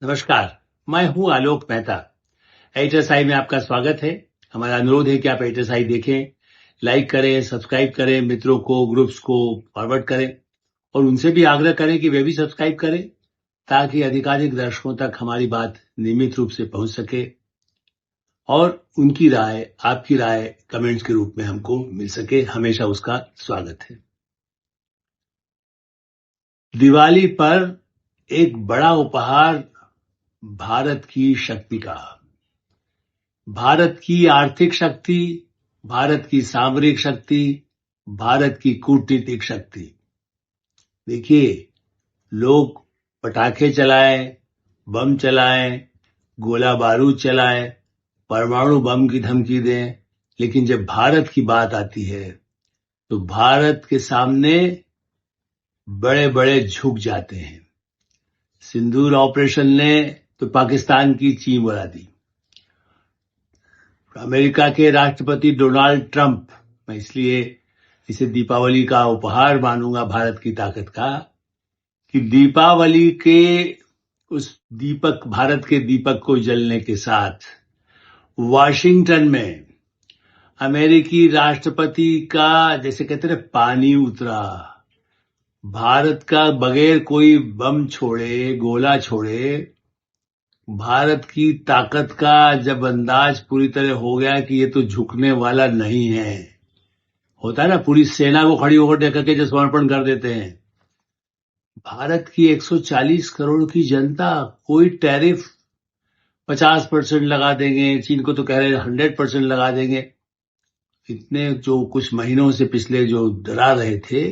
नमस्कार, मैं हूं आलोक मेहता। एडिटर्स आई में आपका स्वागत है। हमारा अनुरोध है कि आप एडिटर्स आई देखें, लाइक करें, सब्सक्राइब करें, मित्रों को, ग्रुप्स को फॉरवर्ड करें और उनसे भी आग्रह करें कि वे भी सब्सक्राइब करें ताकि अधिकाधिक दर्शकों तक हमारी बात नियमित रूप से पहुंच सके और उनकी राय, आपकी राय कमेंट्स के रूप में हमको मिल सके। हमेशा उसका स्वागत है। दिवाली पर एक बड़ा उपहार भारत की शक्ति का, भारत की आर्थिक शक्ति, भारत की सामरिक शक्ति, भारत की कूटनीतिक शक्ति। देखिए, लोग पटाखे चलाएं, बम चलाएं, गोला बारूद चलाएं, परमाणु बम की धमकी दें, लेकिन जब भारत की बात आती है तो भारत के सामने बड़े बड़े झुक जाते हैं। सिंदूर ऑपरेशन ने तो पाकिस्तान की चीम उड़ा दी। अमेरिका के राष्ट्रपति डोनाल्ड ट्रंप, मैं इसलिए इसे दीपावली का उपहार मानूंगा भारत की ताकत का, कि दीपावली के उस दीपक, भारत के दीपक को जलने के साथ वाशिंगटन में अमेरिकी राष्ट्रपति का, जैसे कहते हैं, पानी उतरा। भारत का बगैर कोई बम छोड़े, गोला छोड़े, भारत की ताकत का जब अंदाज पूरी तरह हो गया कि ये तो झुकने वाला नहीं है, होता है ना, पूरी सेना को खड़ी होकर देख के जो समर्पण कर देते हैं। भारत की 140 करोड़ की जनता, कोई टैरिफ 50% लगा देंगे, चीन को तो कह रहे 100% लगा देंगे। इतने जो कुछ महीनों से पिछले जो डरा रहे थे,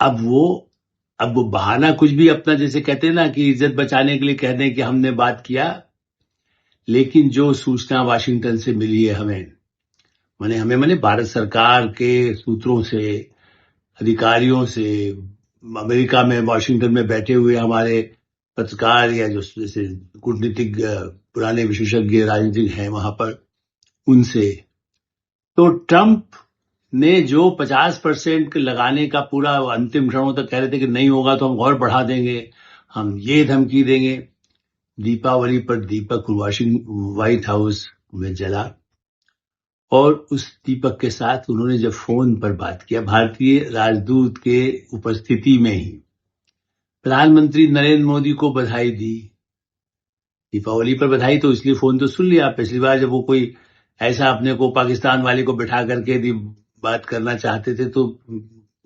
अब वो बहाना कुछ भी अपना, जैसे कहते हैं ना कि इज्जत बचाने के लिए कह दें कि हमने बात किया। लेकिन जो सूचना वाशिंगटन से मिली है हमें भारत सरकार के सूत्रों से, अधिकारियों से, अमेरिका में वाशिंगटन में बैठे हुए हमारे पत्रकार या जो जैसे कूटनीतिक पुराने विशेषज्ञ राजनीतिक हैं वहां पर, उनसे, तो ट्रंप ने जो 50% लगाने का पूरा अंतिम क्षणों तक कह रहे थे कि नहीं होगा तो हम और बढ़ा देंगे, हम ये धमकी देंगे। दीपावली पर दीपक व्हाइट हाउस में जला और उस दीपक के साथ उन्होंने जब फोन पर बात किया, भारतीय राजदूत के उपस्थिति में ही, प्रधानमंत्री नरेंद्र मोदी को बधाई दी। दीपावली पर बधाई तो इसलिए फोन तो सुन लिया। पिछली बार जब वो कोई ऐसा अपने को पाकिस्तान वाले को बिठा करके बात करना चाहते थे तो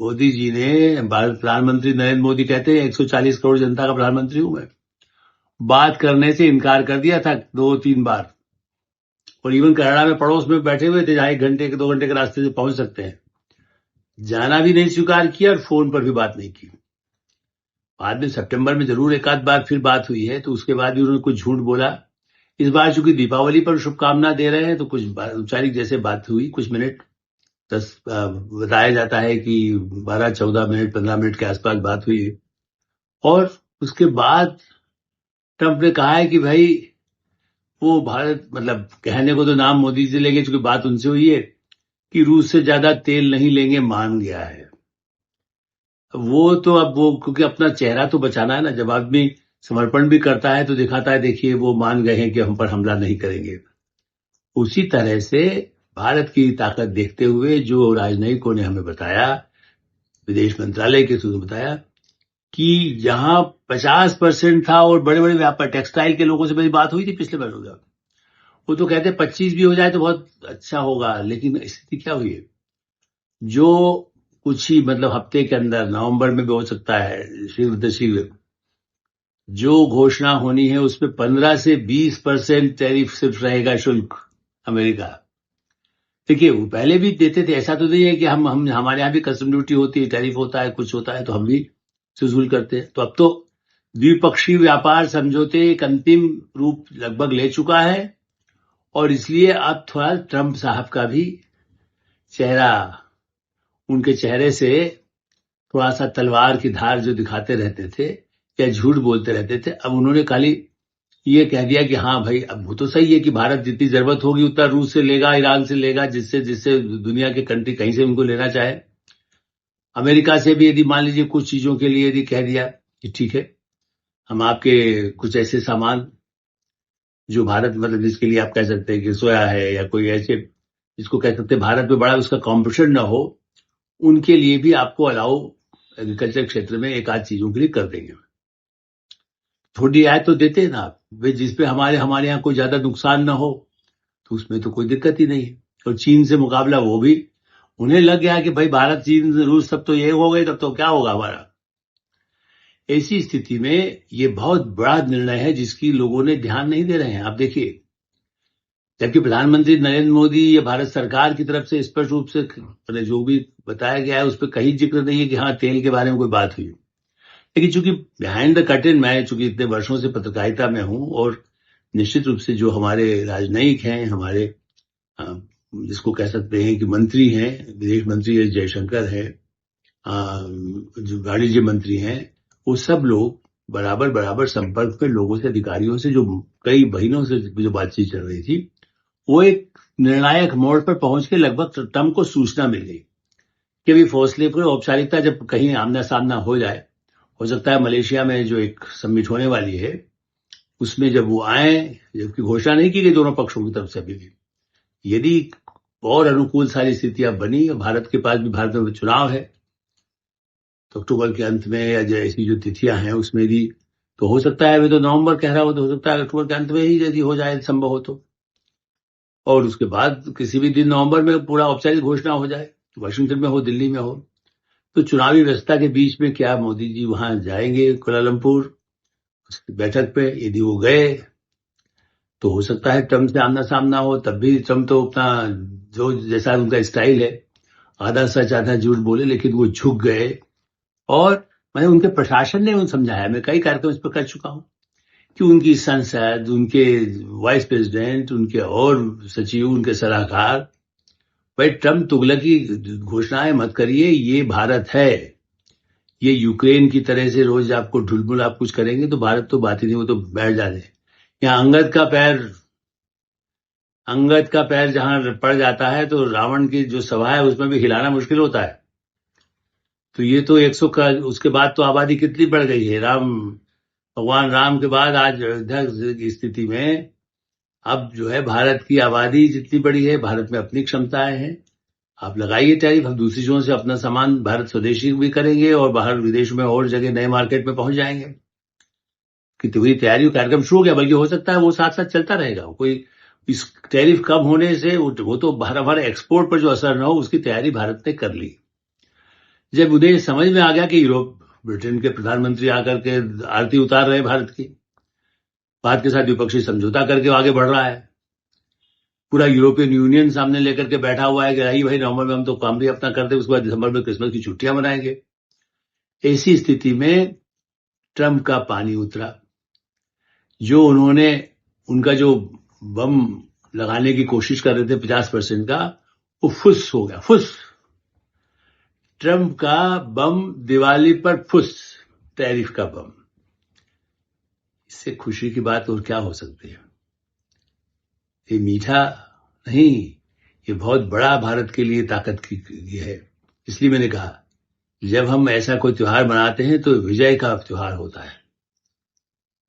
मोदी जी ने, भारत प्रधानमंत्री नरेंद्र मोदी कहते हैं 140 करोड़ जनता का प्रधानमंत्री हूं मैं, बात करने से इनकार कर दिया था 2-3 बार। और इवन कनाडा में पड़ोस में बैठे हुए थे जहां 1 घंटे के 2 घंटे के रास्ते से पहुंच सकते हैं, जाना भी नहीं स्वीकार किया और फोन पर भी बात नहीं की। बाद में सितंबर में जरूर एक आध बार फिर बात हुई है, तो उसके बाद भी उन्होंने कुछ झूठ बोला। इस बार चूंकि दीपावली पर शुभकामना दे रहे हैं तो कुछ औपचारिक जैसे बात हुई, कुछ मिनट, बताया जाता है कि 12-14 मिनट, 15 मिनट के आसपास बात हुई। और उसके बाद ट्रंप ने कहा है कि भाई वो भारत, मतलब कहने को तो नाम मोदी जी लेंगे, चूंकि बात उनसे हुई है, कि रूस से ज्यादा तेल नहीं लेंगे, मान गया है। वो तो अब वो, क्योंकि अपना चेहरा तो बचाना है ना, जब आदमी समर्पण भी करता है तो दिखाता है देखिए वो मान गए हैं कि हम पर हमला नहीं करेंगे। उसी तरह से भारत की ताकत देखते हुए जो राजनयिकों ने हमें बताया, विदेश मंत्रालय के सूत्रों ने बताया कि जहां 50% था और बड़े बड़े व्यापार, टेक्सटाइल के लोगों से मेरी बात हुई थी पिछले महीनों में, वो तो कहते 25 भी हो जाए तो बहुत अच्छा होगा। लेकिन स्थिति क्या हुई है, जो कुछ ही मतलब हफ्ते के अंदर, नवंबर में भी हो सकता है, शीघ्र जो घोषणा होनी है उसमें 15 से 20% टैरिफ सिर्फ रहेगा, शुल्क अमेरिका। देखिए वो पहले भी देते थे, ऐसा तो नहीं है कि हम हमारे यहाँ भी कस्टम ड्यूटी होती है, टैरिफ होता है, कुछ होता है तो हम भी वसूल करते हैं। तो अब तो द्विपक्षीय व्यापार समझौते एक अंतिम रूप लगभग ले चुका है और इसलिए अब थोड़ा ट्रंप साहब का भी चेहरा, उनके चेहरे से थोड़ा सा तलवार की धार जो दिखाते रहते थे या झूठ बोलते रहते थे, अब उन्होंने खाली ये कह दिया कि हाँ भाई, अब वो तो सही है कि भारत जितनी जरूरत होगी उतना रूस से लेगा, ईरान से लेगा, जिससे जिससे दुनिया के कंट्री कहीं से उनको लेना चाहे। अमेरिका से भी यदि मान लीजिए कुछ चीजों के लिए यदि कह दिया कि ठीक है, हम आपके कुछ ऐसे सामान जो भारत मतलब जिसके लिए आप कह सकते हैं कि सोया है या कोई ऐसे जिसको कह सकते हैं भारत में बड़ा उसका कॉम्पिटिशन ना हो, उनके लिए भी आपको अलाउ एग्रीकल्चर क्षेत्र में एक आध चीजों के लिए कर देंगे। थोड़ी रियायत तो देते हैं ना आप, वे जिसपे हमारे हमारे यहाँ कोई ज्यादा नुकसान ना हो, तो उसमें तो कोई दिक्कत ही नहीं है। और चीन से मुकाबला वो भी उन्हें लग गया कि भाई भारत चीन रूस सब तो ये हो गए, तब तो क्या होगा हमारा। ऐसी स्थिति में ये बहुत बड़ा निर्णय है जिसकी लोगों ने ध्यान नहीं दे रहे हैं। आप देखिए, जबकि प्रधानमंत्री नरेंद्र मोदी या भारत सरकार की तरफ से स्पष्ट रूप से जो भी बताया गया है उस पर कहीं जिक्र नहीं है कि हाँ तेल के बारे में कोई बात हुई। लेकिन चूंकि बिहाइंड द कर्टेन मैं चूंकि इतने वर्षों से पत्रकारिता में हूं और निश्चित रूप से जो हमारे राजनयिक हैं, हमारे जिसको कह सकते हैं कि मंत्री हैं, विदेश मंत्री एस जयशंकर है, जो वाणिज्य मंत्री हैं, वो सब लोग बराबर बराबर संपर्क में लोगों से, अधिकारियों से, जो कई महीनों से जो बातचीत चल रही थी, वो एक निर्णायक मोड़ पर पहुंच के लगभग ट्रंप को सूचना मिल गई कि अभी फौसले पर औपचारिकता जब कहीं आमना सामना हो जाए, हो सकता है मलेशिया में जो एक समिट होने वाली है उसमें जब वो आए, जबकि घोषणा नहीं की गई दोनों पक्षों की तरफ से अभी भी, यदि और अनुकूल सारी स्थितियां बनी और भारत के पास भी भारत में चुनाव है तो अक्टूबर के अंत में या ऐसी जो तिथियां हैं उसमें भी तो हो सकता है, वे तो नवंबर कह रहा हो तो हो सकता है अक्टूबर के अंत में ही यदि हो जाए संभव हो तो, और उसके बाद किसी भी दिन नवंबर में पूरा औपचारिक घोषणा हो जाए, वाशिंगटन में हो, दिल्ली में हो। तो चुनावी व्यवस्था के बीच में क्या मोदी जी वहां जाएंगे कुआलालंपुर बैठक पे? यदि वो गए तो हो सकता है ट्रंप से आमना सामना हो, तब भी ट्रंप तो अपना जो जैसा उनका स्टाइल है आधा सच आधा झूठ बोले, लेकिन वो झुक गए। और मैंने उनके प्रशासन ने उन्हें समझाया, मैं कई कार्यक्रम इस पर कर चुका हूं कि उनकी संसद, उनके वाइस प्रेसिडेंट, उनके और सचिव, उनके सलाहकार, भाई ट्रंप तुगलकी घोषणाएं मत करिए, ये भारत है। ये यूक्रेन की तरह से रोज आपको ढुलमुल आप कुछ करेंगे तो भारत तो बात ही नहीं, वो तो बैठ जाते। यहाँ अंगद का पैर जहां पड़ जाता है तो रावण की जो सभा है उसमें भी हिलाना मुश्किल होता है। तो ये तो 100 का उसके बाद तो आबादी कितनी बढ़ गई है, भगवान राम के बाद आज अयोध्या की स्थिति में अब जो है भारत की आबादी जितनी बड़ी है, भारत में अपनी क्षमताएं हैं, आप लगाइए टैरिफ, हम दूसरी जगहों से अपना सामान भारत स्वदेशी भी करेंगे और बाहर विदेश में और जगह नए मार्केट में पहुंच जाएंगे। कि पूरी तैयारी कार्यक्रम शुरू हो गया, बल्कि हो सकता है वो साथ साथ चलता रहेगा। कोई इस टैरिफ कम होने से वो तो हमारे एक्सपोर्ट पर जो असर न हो उसकी तैयारी भारत ने कर ली। जब उन्हें समझ में आ गया कि यूरोप, ब्रिटेन के प्रधानमंत्री आकर के आरती उतार रहे भारत की, भारत के साथ द्विपक्षीय समझौता करके आगे बढ़ रहा है, पूरा यूरोपियन यूनियन सामने लेकर के बैठा हुआ है कि रही भाई नवंबर में हम तो काम भी अपना करते, उसके बाद दिसंबर में क्रिसमस की छुट्टियां मनाएंगे। ऐसी स्थिति में ट्रंप का पानी उतरा। जो उनका जो बम लगाने की कोशिश कर रहे थे 50% का, वो फुस हो गया, फुस। ट्रंप का बम दिवाली पर फुस, टैरिफ का बम। इससे खुशी की बात और क्या हो सकती है? ये मीठा नहीं, ये बहुत बड़ा भारत के लिए ताकत की है। इसलिए मैंने कहा जब हम ऐसा कोई त्योहार मनाते हैं तो विजय का त्योहार होता है।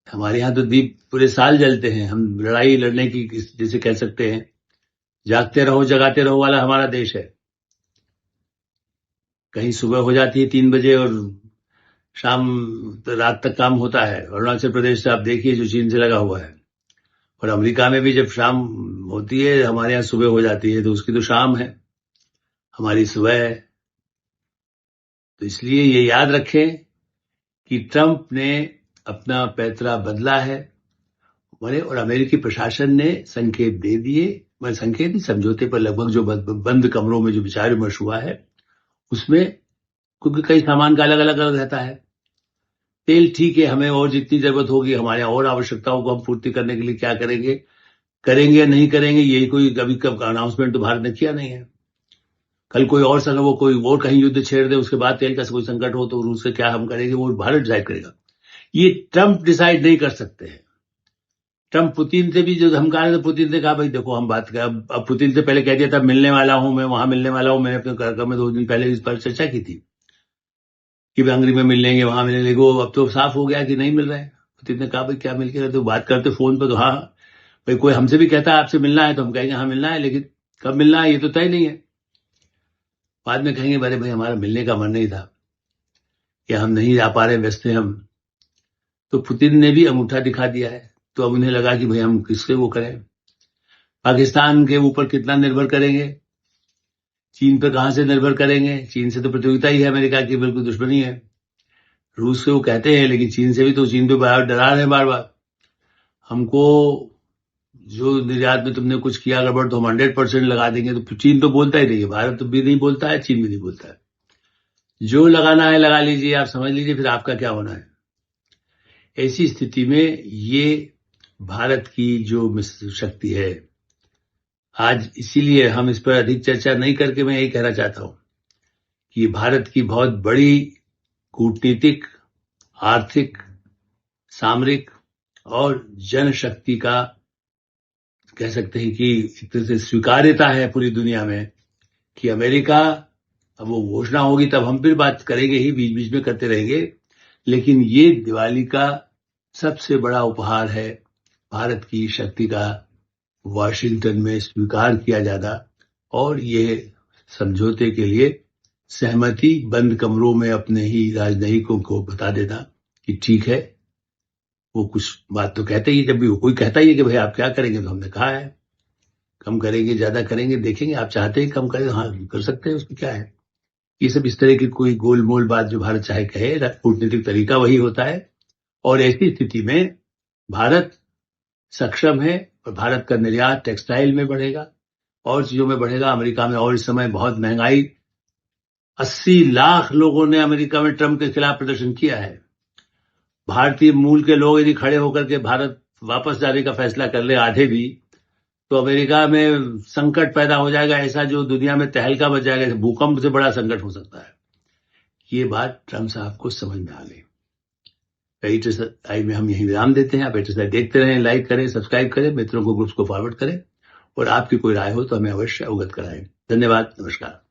हमारे यहाँ तो दीप पूरे साल जलते हैं, हम लड़ाई लड़ने की जैसे कह सकते हैं, जागते रहो जगाते रहो वाला हमारा देश है। कहीं सुबह हो जाती है 3 बजे और शाम रात तक काम होता है। अरुणाचल प्रदेश से आप देखिए जो चीन से लगा हुआ है, और अमेरिका में भी जब शाम होती है हमारे यहाँ सुबह हो जाती है, तो उसकी तो शाम है, हमारी सुबह है। तो इसलिए ये याद रखें कि ट्रंप ने अपना पैतरा बदला है और अमेरिकी प्रशासन ने संकेत दे दिए, मैं संकेत समझौते पर लगभग जो बंद कमरों में जो विचार विमर्श हुआ है उसमें, क्योंकि कई सामान का अलग अलग रहता है। तेल ठीक है, हमें और जितनी जरूरत होगी, हमारे और आवश्यकताओं को हम पूर्ति करने के लिए क्या करेंगे या नहीं करेंगे, यही कोई कभी कब अनाउंसमेंट तो भारत ने किया नहीं है। कल कोई और संग वो कोई और कहीं युद्ध छेड़ दे, उसके बाद तेल का कोई संकट हो तो रूस से क्या हम करेंगे, वो भारत डिसाइड करेगा। ये ट्रंप डिसाइड नहीं कर सकते हैं। ट्रंप पुतिन से भी जो धमका रहे थे, पुतिन ने कहा भाई देखो हम बात कर, अब पुतिन से पहले कह दिया था मिलने वाला हूं, मैं वहां मिलने वाला हूं। मैंने अपने कार्यक्रम में 2 दिन पहले इस पर चर्चा की थी कि वे हंगरी में मिल लेंगे, वहां मिलेंगे। वो अब तो साफ हो गया कि नहीं मिल रहे हैं। पुतिन ने कहा भाई क्या मिल के तो बात करते फोन पर, तो हाँ भाई कोई हमसे भी कहता है आपसे मिलना है तो हम कहेंगे हाँ मिलना है, लेकिन कब मिलना है ये तो तय नहीं है। बाद में कहेंगे अरे भाई हमारा मिलने का मन नहीं था, या हम नहीं जा पा रहे, व्यस्त हैं हम। तो पुतिन ने भी अंगूठा दिखा दिया है, तो अब उन्हें लगा कि भाई हम किससे वो करें, पाकिस्तान के ऊपर कितना निर्भर करेंगे, चीन पर कहां से निर्भर करेंगे। चीन से तो प्रतियोगिता ही है अमेरिका की, बिल्कुल दुश्मनी है। रूस से वो कहते हैं, लेकिन चीन से भी तो, चीन पे डरा रहे हैं बार बार हमको, जो निर्यात में तुमने कुछ किया गड़बड़ तो हम 100% लगा देंगे। तो चीन तो बोलता ही नहीं है, भारत भी नहीं बोलता है, चीन भी नहीं बोलता है। जो लगाना है लगा लीजिए, आप समझ लीजिए फिर आपका क्या होना है। ऐसी स्थिति में ये भारत की जो शक्ति है आज, इसीलिए हम इस पर अधिक चर्चा नहीं करके मैं यही कहना चाहता हूं कि भारत की बहुत बड़ी कूटनीतिक, आर्थिक, सामरिक और जनशक्ति का कह सकते हैं कि एक तरह से स्वीकार्यता है पूरी दुनिया में कि अमेरिका, अब वो घोषणा होगी तब हम फिर बात करेंगे ही, बीच बीच में करते रहेंगे, लेकिन ये दिवाली का सबसे बड़ा उपहार है भारत की शक्ति का वाशिंगटन में स्वीकार किया जाना, और ये समझौते के लिए सहमति बंद कमरों में अपने ही राजनयिकों को बता देना कि ठीक है। वो कुछ बात तो कहते ही, जब भी कोई कहता ही है कि भाई आप क्या करेंगे, तो हमने कहा है कम करेंगे, ज्यादा करेंगे, देखेंगे, आप चाहते हैं कम करें, हाँ कर सकते हैं, उसमें क्या है। ये सब इस तरह की कोई गोलमोल बात जो भारत चाहे कहे, कूटनीतिक तरीका वही होता है। और ऐसी स्थिति में भारत सक्षम है, और भारत का निर्यात टेक्सटाइल में बढ़ेगा और चीजों में बढ़ेगा। अमेरिका में और इस समय बहुत महंगाई, 80 लाख लोगों ने अमेरिका में ट्रंप के खिलाफ प्रदर्शन किया है। भारतीय मूल के लोग यदि खड़े होकर के भारत वापस जाने का फैसला कर ले, आधे भी, तो अमेरिका में संकट पैदा हो जाएगा ऐसा जो दुनिया में तहलका मच जाएगा, भूकंप से बड़ा संकट हो सकता है। ये बात ट्रंप साहब को समझ में आ गई। आई में हम यही विराम देते हैं। आप एटरसाइड देखते रहें, लाइक करें, सब्सक्राइब करें, मित्रों को, ग्रुप्स को फॉरवर्ड करें, और आपकी कोई राय हो तो हमें अवश्य अवगत कराएं। धन्यवाद, नमस्कार।